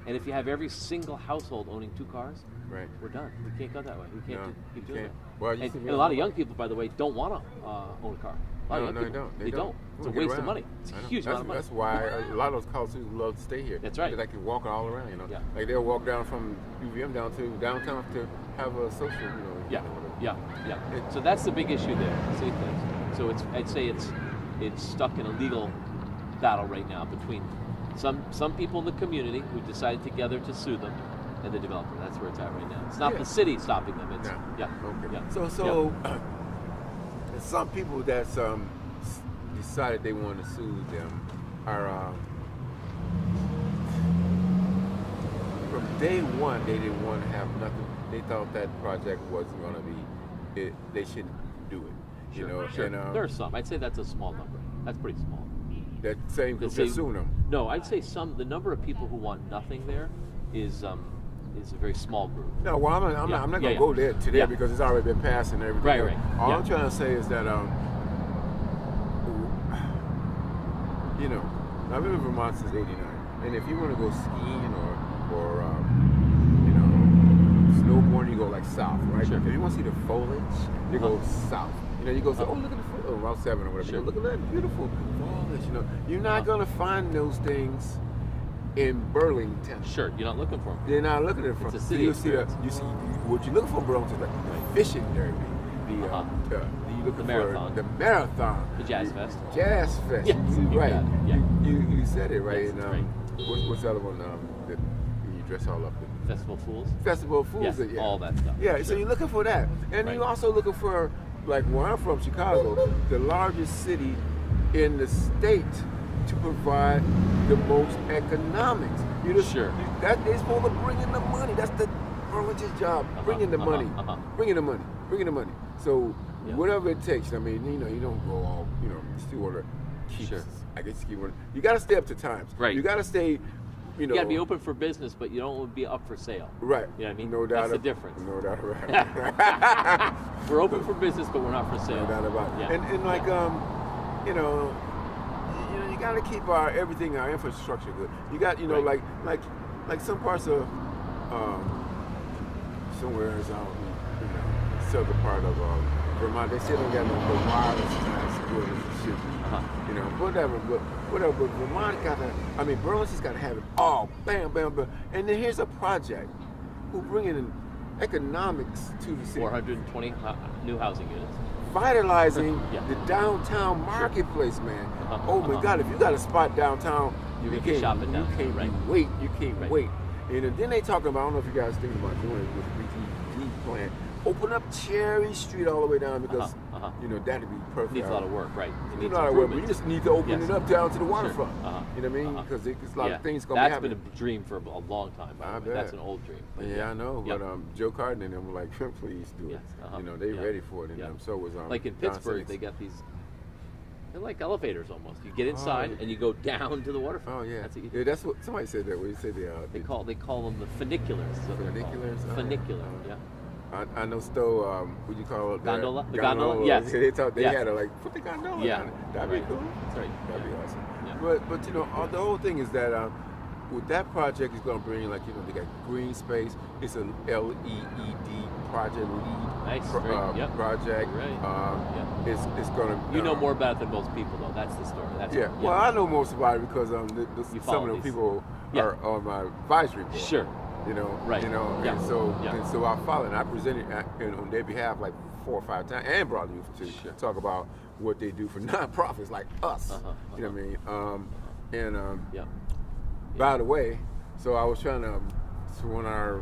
And if you have every single household owning 2 cars, right, we're done. We can't go that way. We can't keep doing that. Well, and a lot of young people, by the way, don't want to own a car. No, they don't. They don't. It's a waste of money. It's a huge amount of money. That's why a lot of those college students love to stay here. That's right. Because they can walk all around, Yeah. Like they'll walk down from UVM down to downtown to have a social, Yeah. So that's the big issue there. See things. So I'd say it's stuck in a legal battle right now between some people in the community who decided together to sue them and the developer. That's where it's at right now. It's not the city stopping them. It's Okay. So some people that's decided they want to sue them are from day one they didn't want to have nothing. They thought that project wasn't going to be. They shouldn't do it. Sure. And, there's some. I'd say that's a small number. That's pretty small. That same group that's suing them. No, I'd say the number of people who want nothing there is a very small group. No, well, I'm not going to go there today because it's already been passed and everything. Right. All I'm trying to say is that, I've been in Vermont since '89, and if you want to go skiing or snowboarding, you go like south, right? Sure. If you want to see the foliage, you go south. You go say, oh, look at the Route 7 or whatever. Sure. Look at that beautiful foliage. You're not going to find those things in Burlington. Sure, you're not looking for them. They're not looking at it from. It's a city you see what you look for in Burlington, like the fishing derby, the marathon, the Jazz Fest. Jazz Fest. Yes, right. You said it right. Yes, And right. what's the other one that you dress all up in? Festival of Fools. Festival of Fools. Yes, all that stuff. Yeah. Sure. So you're looking for that, and you're also looking for, like where I'm from, Chicago, the largest city in the state to provide the most economics. Sure. That they're supposed to bring in the money. That's the Burlington's job. Bringing the money. Bringing the money. So whatever it takes. I mean, you don't go all, still want to keep. Sure. I guess you got to stay up to times. Right. You got to stay. You got to be open for business, but you don't want to be up for sale. Right. You know what I mean? No doubt. That's the difference. No doubt about it. We're open for business, but we're not for sale. No doubt about it. Yeah. And like you got to keep our infrastructure good. You got like some parts of somewhere out in southern part of Vermont, they still don't got no wireless as good as it should be. Whatever. But Vermont Burlington's got to have it all. Bam, bam, bam. And then here's a project who bringing in economics to the city. 420 new housing units. Vitalizing the downtown marketplace, man. Oh my God! If you got a spot downtown, you can't shopping downtown, wait. You can't wait. And then they talking about, I don't know if you guys thinking about doing it with the BTD plan. Open up Cherry Street all the way down because that'd be perfect. Needs a lot of work, right? It needs a lot of work, but you just need to open it up down to the waterfront. You know what I mean? Because there's a lot of things going to happen. That's been a dream for a long time. I bet. That's an old dream. But I know. But Joe Carden and them were like, please do it. They ready for it. And so was like in Pittsburgh, they got these. They're like elevators almost. You get inside and you go down to the waterfront. Oh yeah, that's what you do. That's what somebody said that. When you say they call them the funiculars. Funiculars. Funicular. Yeah. I know Stowe, what you call it? Gondola? The gondola? Yes. They had to put the gondola yeah. down. That'd be cool. That's right. That'd be awesome. Yeah. But the whole thing is that with that project is going to bring, like, they got green space. It's a LEED project, nice. project. Right. It's going to. You know more about it than most people, though. That's the story. Well, I know most about it because some of the people are on my advisory board. Sure. Right. And so I followed, and I presented on their behalf like 4 or 5 times, and brought youth to talk about what they do for nonprofits like us. You know what I mean? By the way, so I was trying to, one of our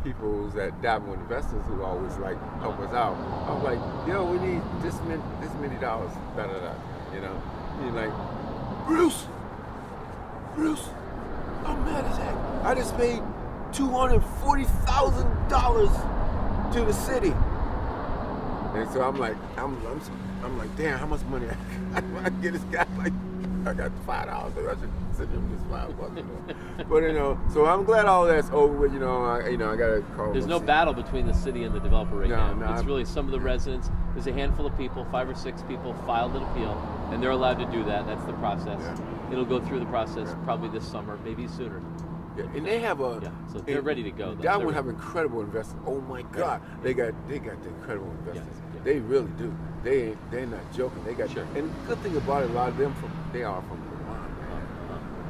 peoples at Diamond Investors who always like help us out. I was like, we need this many dollars, He's like, Bruce, I'm mad as heck. I just paid $240,000 to the city. And so I'm like, damn, how much money I get this guy? Like, I got $5. I should send him this $5. But so I'm glad all that's over with. I gotta call. There's no battle between the city and the developer right now. It's really some of the residents. There's a handful of people, 5 or 6 people, filed an appeal, and they're allowed to do that. That's the process. It'll go through the process probably this summer, maybe sooner. And they have so they're ready to go. That one have incredible investors. Oh my God, they got the incredible investors. They really do. They're not joking. They got and the good thing about it, a lot of them they are from Vermont,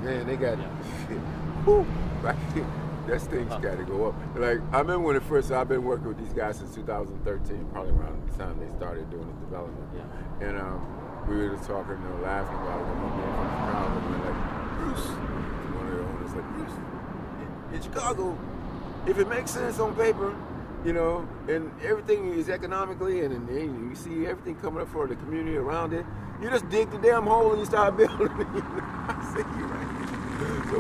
man. They got that thing's got to go up. Like I remember when I've been working with these guys since 2013, probably around the time they started doing the development. And we were just talking, laughing about it. And my man from Chicago, and we're like, Bruce, one of the owners, like, Bruce, in Chicago, if it makes sense on paper, and everything is economically, and you see everything coming up for the community around it, you just dig the damn hole and you start building. I see you right here. So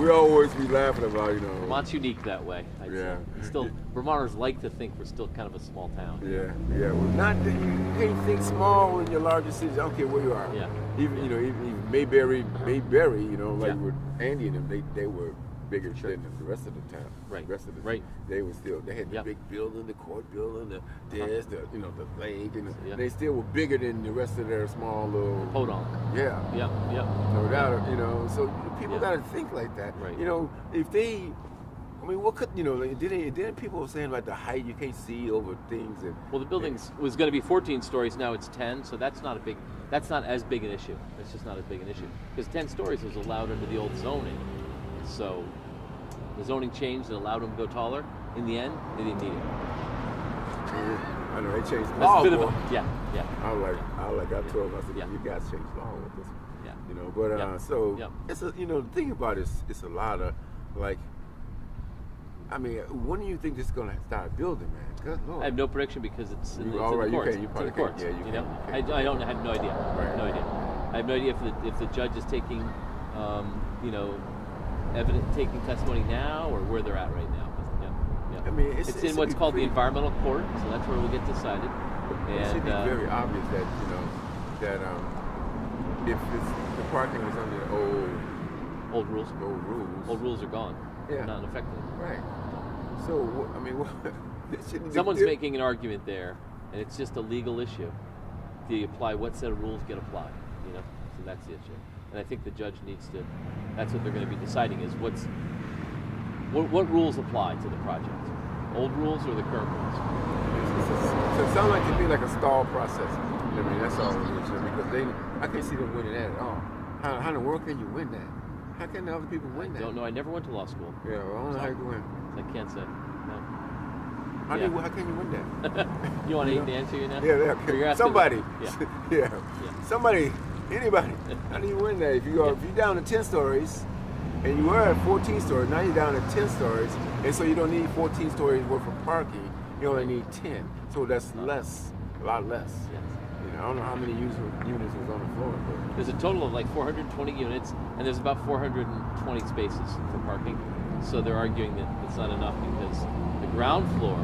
we always be laughing about, Vermont's unique that way. I'd say. Still, Vermonters like to think we're still kind of a small town. Well, not that you can't think small in your larger cities. I don't care where you are. Even Mayberry, like with Andy and them, they were bigger than the rest of the town. They were still, they had the big building, the court building, the lake, and they still were bigger than the rest of their small little Podunk. No doubt, so people got to think like that. If they, what could, didn't people were saying about the height, you can't see over things. Well, the building was going to be 14 stories, now it's 10, so that's not as big an issue. It's just not as big an issue. Because 10 stories was allowed under the old zoning. So the zoning changed and allowed them to go taller. In the end, they didn't need it. I know they changed the law. I told them, I said, you guys changed the law with this one. So it's the thing about it is it's a lot of when do you think this is going to start building, man? Good Lord. I have no prediction because it's in the courts. You I have no idea. I have no idea if the judge is taking taking testimony now or where they're at right now. It's in what's called the environmental court, so that's where it will get decided. It should be very obvious that if the parking is under the old rules are gone. They're not effective. Right. So someone's making an argument there, and it's just a legal issue. Do you apply what set of rules get applied? So that's the issue. And I think the judge needs to. That's what they're going to be deciding is what rules apply to the project, old rules or the current rules. So it sounds like to me like a stall process. That's all it is. Because I can't see them winning that at all. How in the world can you win that? How can the other people win that? I don't know. I never went to law school. I don't know how you can win. I can't say. No. How can you win that? You want to answer you now? Yeah. Somebody. Somebody. Anybody. How do you win that? If you're down to 10 stories, and you were at 14 stories, now you're down to 10 stories, and so you don't need 14 stories worth of parking. You only need 10. So that's less, a lot less. Yes. I don't know how many units was on the floor. But there's a total of like 420 units, and there's about 420 spaces for parking. So they're arguing that it's not enough because the ground floor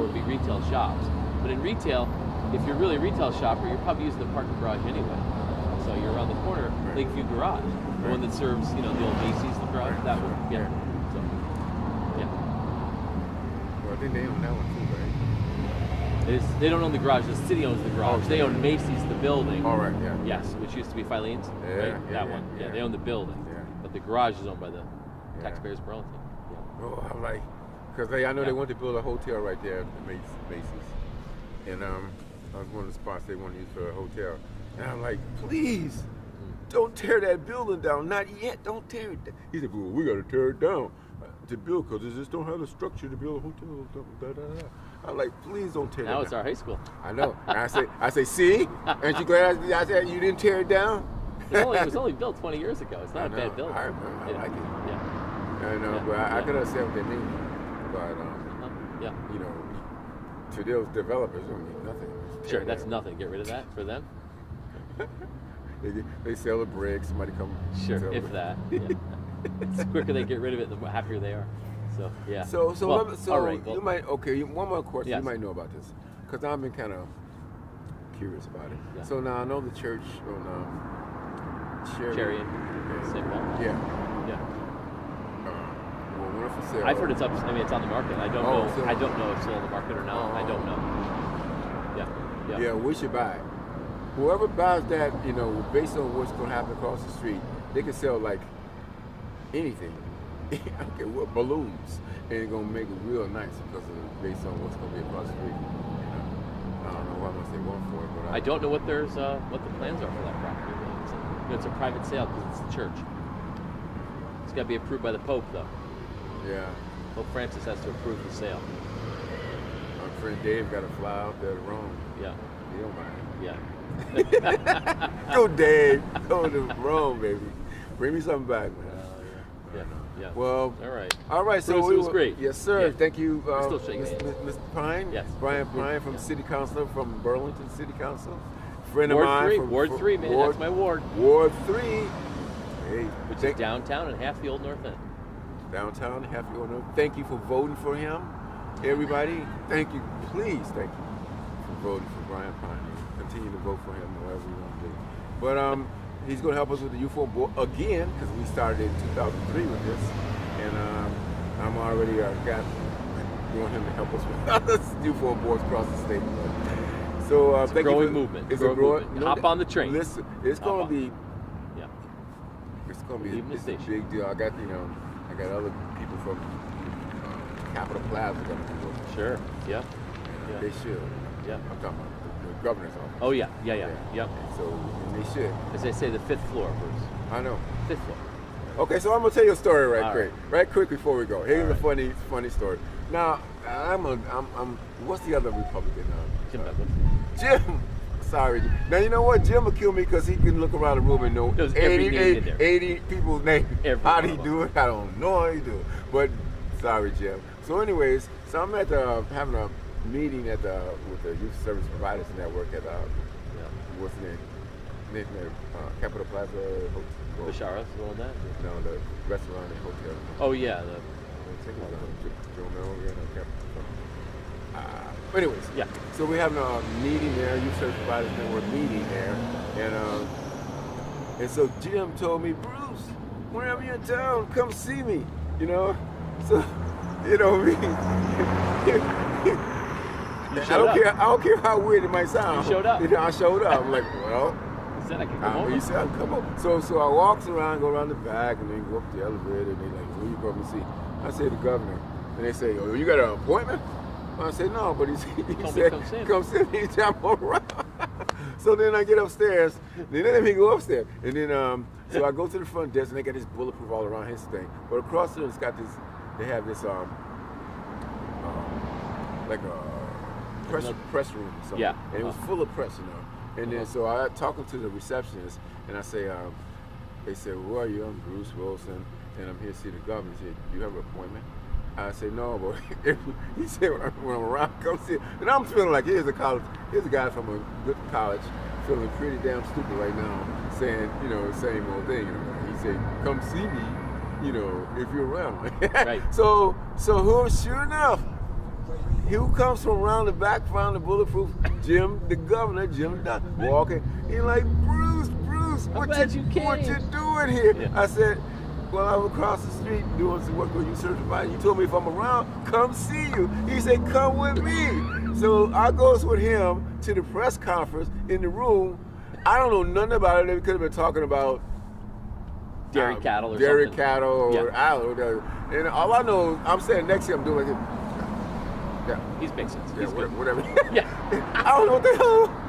would be retail shops. But in retail, if you're really a retail shopper, you're probably using the parking garage anyway. So you're around the corner, Lakeview Garage, the one that serves, the old Macy's, the garage, that one. So, Well, I think they own that one too, right? They don't own the garage. The city owns the garage. They own Macy's, the building. All right, Yes, which used to be Filene's. Right? That one. They own the building. But the garage is owned by the taxpayers of Burlington. Yeah. Oh, I'm like, because I know they want to build a hotel right there at Macy's. And I was one of the spots they want to use for a hotel. And I'm like, please, don't tear that building down. Not yet. Don't tear it down. He said, well, we got to tear it down to build because they just don't have the structure to build a hotel. Da, da, da. I'm like, please don't tear it down. Now it's our high school. I know. And I say, see? Aren't you glad I said you didn't tear it down? It was only built 20 years ago. It's not a bad building. I remember. I like it. Yeah. I know, but I could understand what they mean. But, you know, to those developers, it don't mean nothing. Sure, that's nothing. Get rid of that for them. They sell the bricks. Somebody come. Sure, if that. Yeah. The quicker they get rid of it, the happier they are. So yeah. So all right, well, you might one more question. Yes. You might know about this because I've been kind of curious about it. Yeah. So now I know the church on Cherry and St. Paul. Yeah. Yeah. Well, when it's for sale. I've heard it's up. I mean, it's on the market. I don't know. So, I don't know if it's still on the market or not. I don't know. Yeah. Yeah, we should buy it. Whoever buys that, you know, based on what's going to happen across the street, they can sell like anything. Okay, what balloons, and it's gonna make it real nice because based on what's gonna be across the street. I don't know how much they want for it, but I don't know what the plans are for that property. It's a private sale because it's the church. It's got to be approved by the Pope, though. Yeah. Pope Francis has to approve the sale. My friend Dave got to fly out there to Rome. Yeah. He don't mind. Yeah. Go, Dave. Go to Rome, baby. Bring me something back, man. Yeah. Well, all right. So Bruce, it was great. Yes, sir. Yeah. Thank you, Still shaking hands. Mr. Pine. Yes. Brian Pine from City Councilor from Burlington City Council. Friend Ward of mine 3, from Ward 3, man. That's my ward. Ward 3. Hey, which is downtown and half the old North End. Downtown, half the old North. Thank you for voting for him, everybody. Thank you, please. Thank you for voting for Brian Pine. Continue to vote for him, whatever you want to do. But he's going to help us with the U4 board again because we started in 2003 with this. And I'm already want him to help us with other U4 boards across the state. So it's a growing movement. It's a growing movement. Hop on the train. Listen, it's going to be. Yeah. It's going to be a big deal. I got other people from Capitol Plaza going to do it. Sure. Yeah. They should. Yeah. I'm talking about the governor's office. Oh yeah. Yep. So they should. As they say, the 5th floor, Bruce. I know. 5th floor. Okay, so I'm gonna tell you a story right quick before we go. Here's a funny story. Now, I'm what's the other Republican? Jim Douglas. Jim. Sorry. Now you know what? Jim will kill me because he can look around the room and know 80 people's names. How do he do it? I don't know how he do it. But sorry, Jim. So, anyways, so I'm at having a meeting with the Youth Service Providers Network at what's the name? Capitol Plaza Hotel. Bashara's the one that? No, the restaurant and hotel. Oh yeah, anyways, yeah. So we're having a meeting there, Youth Service Providers Network meeting there, and so Jim told me, Bruce, whenever you're in town, come see me. You know, so you know me. I don't care how weird it might sound. You showed up. You know, I showed up. I'm like, well. He said I could come over. He said I could come over. So I walks around, go around the back, and then go up the elevator, and they like, who you going to see? I say the governor. And they say, oh, you got an appointment? I said, no, but he said, come see me anytime I'm around. So then I get upstairs, then they let me go upstairs. And then, so I go to the front desk, and they got this bulletproof all around his thing. But across there, it's got this, they have this, like a press room or something. Yeah. And it was full of press, you know. And then, so I talking to the receptionist, and I say, they said, who are you? I'm Bruce Wilson, and I'm here to see the governor. He said, do you have an appointment? I said, no, but he said, when I'm around, come see. And I'm feeling like, here's a guy from a good college, feeling pretty damn stupid right now, saying, you know, the same old thing. You know? He said, come see me, you know, if you're around. Right. So who, sure enough, who comes from around the back, around the bulletproof? Jim, the governor, Jim Dodd, walking. He's like, Bruce, what you doing here? Yeah. I said, well, I'm across the street doing some work with you certified. You told me if I'm around, come see you. He said, come with me. So I goes with him to the press conference in the room. I don't know nothing about it. They could have been talking about dairy cattle or dairy something. cattle, or I don't know. And all I know is I'm standing next to him doing like, yeah, He's makes sense. yeah, He's good. whatever. Yeah. I don't know what the hell.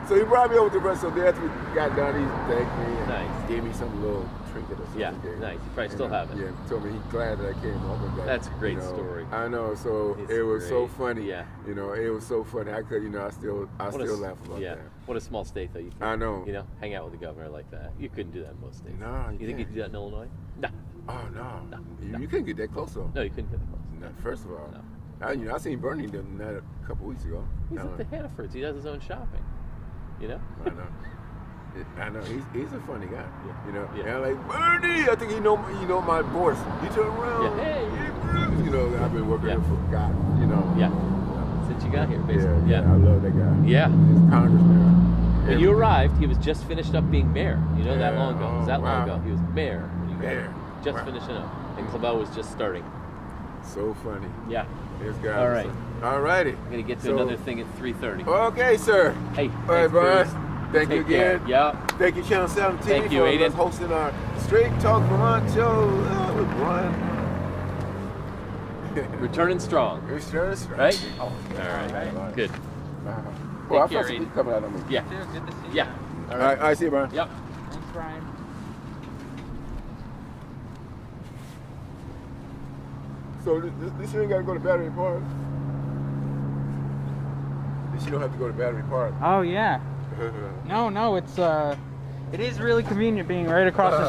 So he brought me over to the rest. So after we got done, he thanked me and Nice. gave me some little trinket or something. Yeah, Gave me. nice. You probably still have it. Yeah, told me he's glad that I came up with that. That's a great you know. story. I know. So It's it was so great. funny. Yeah. You know, it was so funny. I could, I still laugh about yeah. that. What a small state though. You can, I know. hang out with a governor like that. You couldn't do that in most states. No, You think you can't. could do that in Illinois? No. Oh no. No, You couldn't get that close though. No, you couldn't get that close. No, first of all, No. I seen Burlington that a couple weeks ago. He's at the Hannafords. He does his own shopping. I know. I know. He's a funny guy. Yeah. And I'm like, Bernie, I think he know my voice. You turn around. Yeah. Hey. I've been working Yeah. there for God. Yeah. Since you got here, basically. Yeah. I love that guy. Yeah. He's congressman. When you arrived, he was just finished up being mayor. That Yeah. long ago. It was that Oh, long wow. ago. He was mayor when you got Mayor. here. Just Wow. finishing up. And Clavel was just starting. So funny. Yeah. This guy. All right. All righty. I'm going to get to So- another thing at 3:30. Okay, sir. Hey. All right, thanks, Brian. Bruce. Thank you Take care. again. Yeah. Thank you, Channel 17, Thank you, for Aiden. us hosting our Straight Talk Vermont show with Brian. Returning strong. Right? Right? Oh, All right. Good. Well, I care, felt some Aiden. heat coming out of me. Yeah. Good to see you. Yeah. All right, I see you, Brian. Yep. Thanks, Brian. So this year ain't got to go to Battery Park. This year don't have to go to Battery Park. Oh yeah. No, it's it is really convenient being right across the